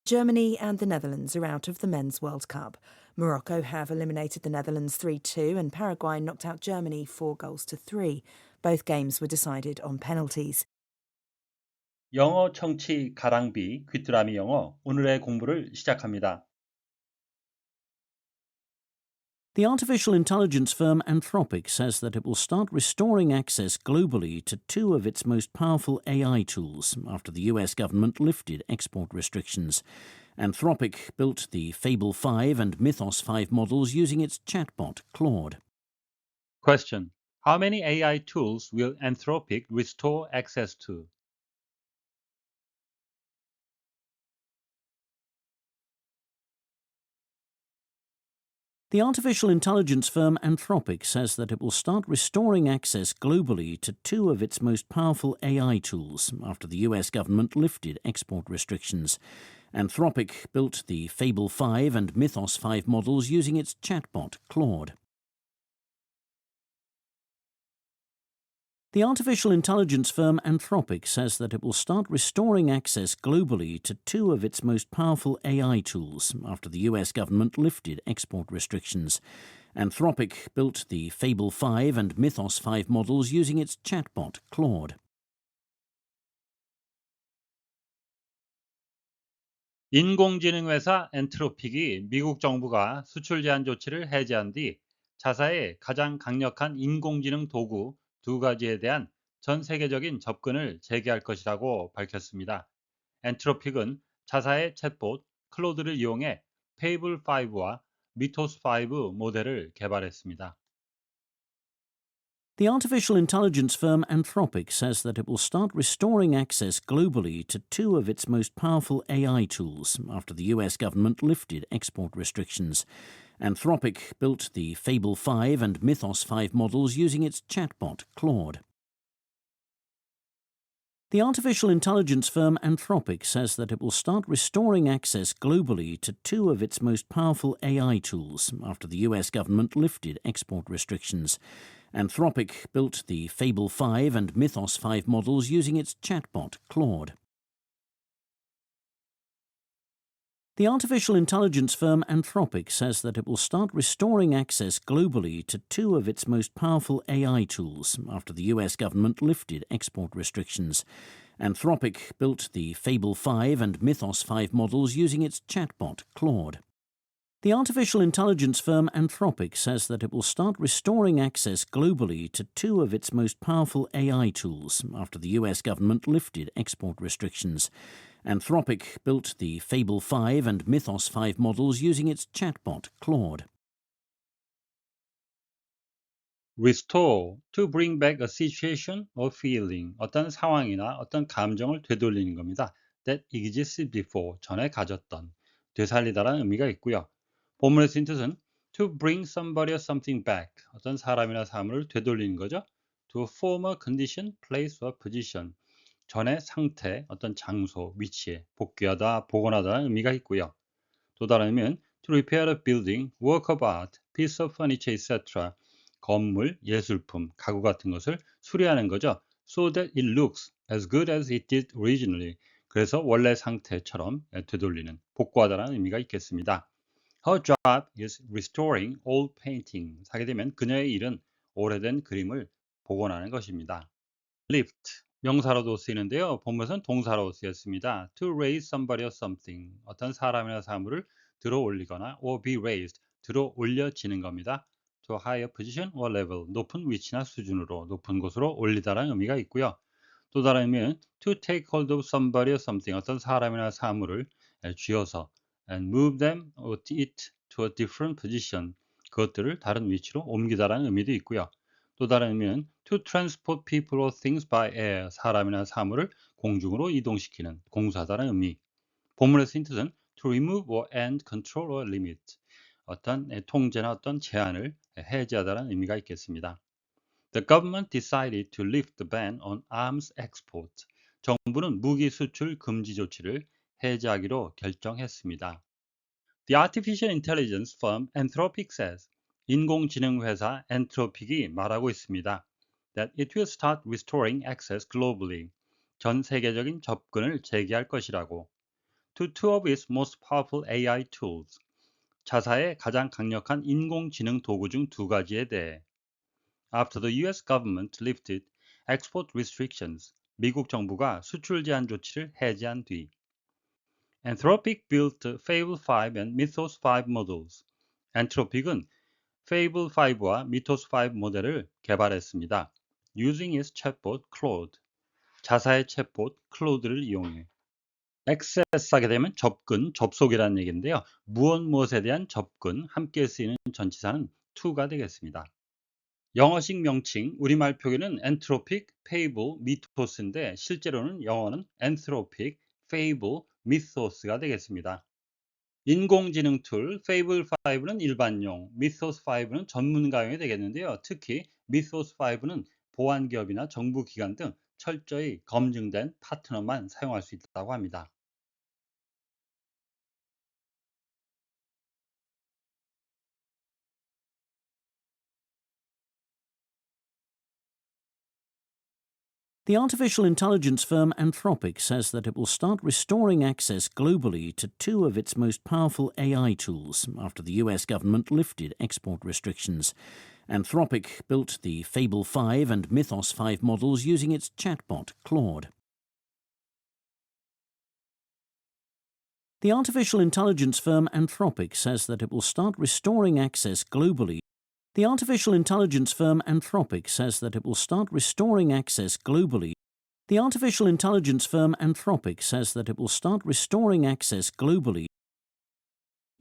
Germany and the Netherlands are out of the Men's World Cup. Morocco have eliminated the Netherlands 3-2 and Paraguay knocked out Germany 4-3. Both games were decided on penalties. 영어 청취 가랑비 귀뚜라미 영어 오늘의 공부를 시작합니다. The artificial intelligence firm Anthropic says that it will start restoring access globally to two of its most powerful AI tools after the US government lifted export restrictions. Anthropic built the Fable 5 and Mythos 5 models using its chatbot, Claude. Question. How many AI tools will Anthropic restore access to? The artificial intelligence firm Anthropic says that it will start restoring access globally to two of its most powerful AI tools after the US government lifted export restrictions. Anthropic built the Fable 5 and Mythos 5 models using its chatbot, Claude. The artificial intelligence firm Anthropic says that it will start restoring access globally to two of its most powerful AI tools after the US government lifted export restrictions. Anthropic built the Fable 5 and Mythos 5 models using its chatbot, Claude. 인공지능 회사 엔트로픽이 미국 정부가 수출 제한 조치를 해제한 뒤 자사의 가장 강력한 인공지능 도구 두 가지에 대한 전 세계적인 접근을 재개할 것이라고 밝혔습니다. 엔트로픽은 자사의 챗봇 클로드를 이용해 Fable 5와 미토스5 모델을 개발했습니다. The artificial intelligence firm Anthropic says that it will start restoring access globally to two of its most powerful AI tools after the US government lifted export restrictions. Anthropic built the Fable 5 and Mythos 5 models using its chatbot, Claude. The artificial intelligence firm Anthropic says that it will start restoring access globally to two of its most powerful AI tools after the US government lifted export restrictions. Anthropic built the Fable 5 and Mythos 5 models using its chatbot, Claude. The artificial intelligence firm Anthropic says that it will start restoring access globally to two of its most powerful AI tools after the US government lifted export restrictions. Anthropic built the Fable 5 and Mythos 5 models using its chatbot, Claude. The artificial intelligence firm Anthropic says that it will start restoring access globally to two of its most powerful AI tools after the US government lifted export restrictions. Anthropic built the Fable 5 and Mythos 5 models using its chatbot, Claude. Restore, to bring back a situation or feeling, 어떤 상황이나 어떤 감정을 되돌리는 겁니다. That existed before, 전에 가졌던, 되살리다라는 의미가 있고요. 본문의 쓴 뜻은 to bring somebody or something back, 어떤 사람이나 사물을 되돌리는 거죠. To a former condition, place or position, 전의 상태, 어떤 장소, 위치에 복귀하다, 복원하다는 의미가 있고요. 또 다른 의미는 to repair a building, work of art, piece of furniture, etc. 건물, 예술품, 가구 같은 것을 수리하는 거죠. So that it looks as good as it did originally. 그래서 원래 상태처럼 되돌리는, 복구하다는 의미가 있겠습니다. Her job is restoring old paintings. 하게 되면 그녀의 일은 오래된 그림을 복원하는 것입니다. lift, 명사로도 쓰이는데요. 본문에서는 동사로 쓰였습니다. To raise somebody or something, 어떤 사람이나 사물을 들어 올리거나 or be raised, 들어 올려지는 겁니다. To a higher position or level, 높은 위치나 수준으로, 높은 곳으로 올리다라는 의미가 있고요. 또 다른 의미는 to take hold of somebody or something, 어떤 사람이나 사물을 쥐어서 and move them or it to a different position, 그것들을 다른 위치로 옮기다라는 의미도 있고요. 또 다른 의미는 to transport people or things by air, 사람이나 사물을 공중으로 이동시키는, 공수하다는 의미. 본문에 쓰인 뜻은 to remove or end, control or limit, 어떤 통제나 어떤 제한을 해제하다는 의미가 있겠습니다. The government decided to lift the ban on arms export. 정부는 무기 수출 금지 조치를 해제하기로 결정했습니다. The artificial intelligence firm Anthropic says, 인공지능 회사 엔트로픽이 말하고 있습니다. That it will start restoring access globally. 전 세계적인 접근을 재개할 것이라고. to two of its most powerful AI tools. 자사의 가장 강력한 인공지능 도구 중 두 가지에 대해. After the US government lifted export restrictions, 미국 정부가 수출 제한 조치를 해제한 뒤. Anthropic built Fable 5 and Mythos5 models. Anthropic은 Fable 5와 Mythos5 모델을 개발했습니다. Using its chatbot Claude. 자사의 챗봇 클로드를 이용해. access하게 되면 접근, 접속이라는 얘기인데요. 무엇에 대한 접근, 함께 쓰이는 전치사는 to가 되겠습니다. 영어식 명칭, 우리말 표기는 Anthropic, Fable, Mythos인데 실제로는 영어는 Anthropic, Fable, Mythos가 되겠습니다. 인공지능 툴 Fable 5는 일반용, Mythos 5는 전문가용이 되겠는데요. 특히 Mythos 5는 보안기업이나 정부기관 등 철저히 검증된 파트너만 사용할 수 있다고 합니다. The artificial intelligence firm Anthropic says that it will start restoring access globally to two of its most powerful AI tools after the US government lifted export restrictions. Anthropic built the Fable 5 and Mythos 5 models using its chatbot, Claude. The artificial intelligence firm Anthropic says that it will start restoring access globally. The artificial intelligence firm Anthropic says that it will start restoring access globally. The artificial intelligence firm Anthropic says that it will start restoring access globally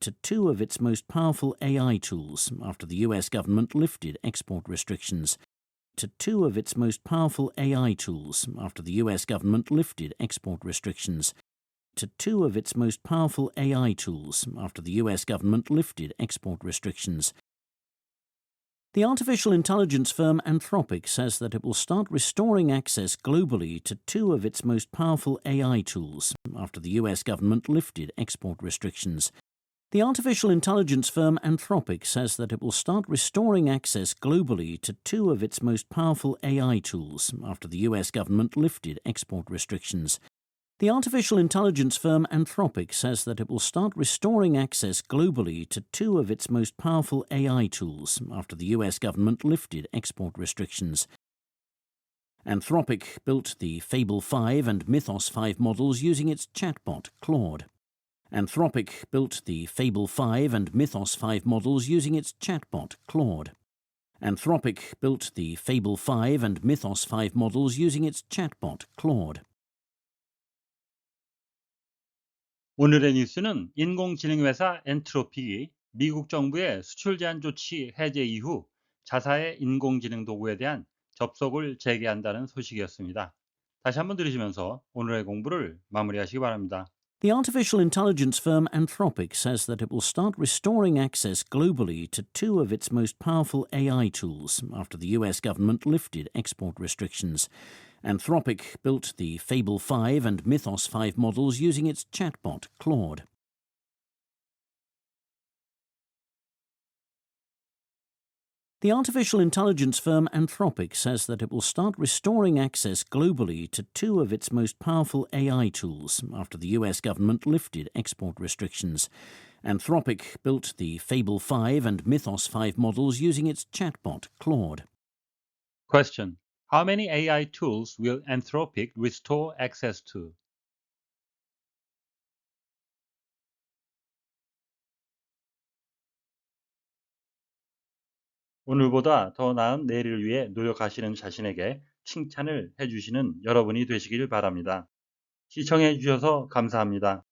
to two of its most powerful AI tools after the US government lifted export restrictions. To two of its most powerful AI tools after the US government lifted export restrictions. To two of its most powerful AI tools after the US government lifted export restrictions. The artificial intelligence firm Anthropic says that it will start restoring access globally to two of its most powerful AI tools after the US government lifted export restrictions. The artificial intelligence firm Anthropic says that it will start restoring access globally to two of its most powerful AI tools after the US government lifted export restrictions. The artificial intelligence firm Anthropic says that it will start restoring access globally to two of its most powerful AI tools after the US government lifted export restrictions. Anthropic built the Fable 5 and Mythos 5 models using its chatbot, Claude. Anthropic built the Fable 5 and Mythos 5 models using its chatbot, Claude. Anthropic built the Fable 5 and Mythos 5 models using its chatbot, Claude. 오늘의 뉴스는 인공지능 회사 엔트로픽이 미국 정부의 수출 제한 조치 해제 이후 자사의 인공지능 도구에 대한 접속을 재개한다는 소식이었습니다. 다시 한번 들으시면서 오늘의 공부를 마무리하시기 바랍니다. The artificial intelligence firm Anthropic says that it will start restoring access globally to two of its most powerful AI tools after the US government lifted export restrictions. Anthropic built the Fable 5 and Mythos 5 models using its chatbot, Claude. The artificial intelligence firm Anthropic says that it will start restoring access globally to two of its most powerful AI tools after the US government lifted export restrictions. Anthropic built the Fable 5 and Mythos 5 models using its chatbot, Claude. Question. How many AI tools will Anthropic restore access to? 오늘보다 더 나은 내일을 위해 노력하시는 자신에게 칭찬을 해주시는 여러분이 되시길 바랍니다. 시청해 주셔서 감사합니다.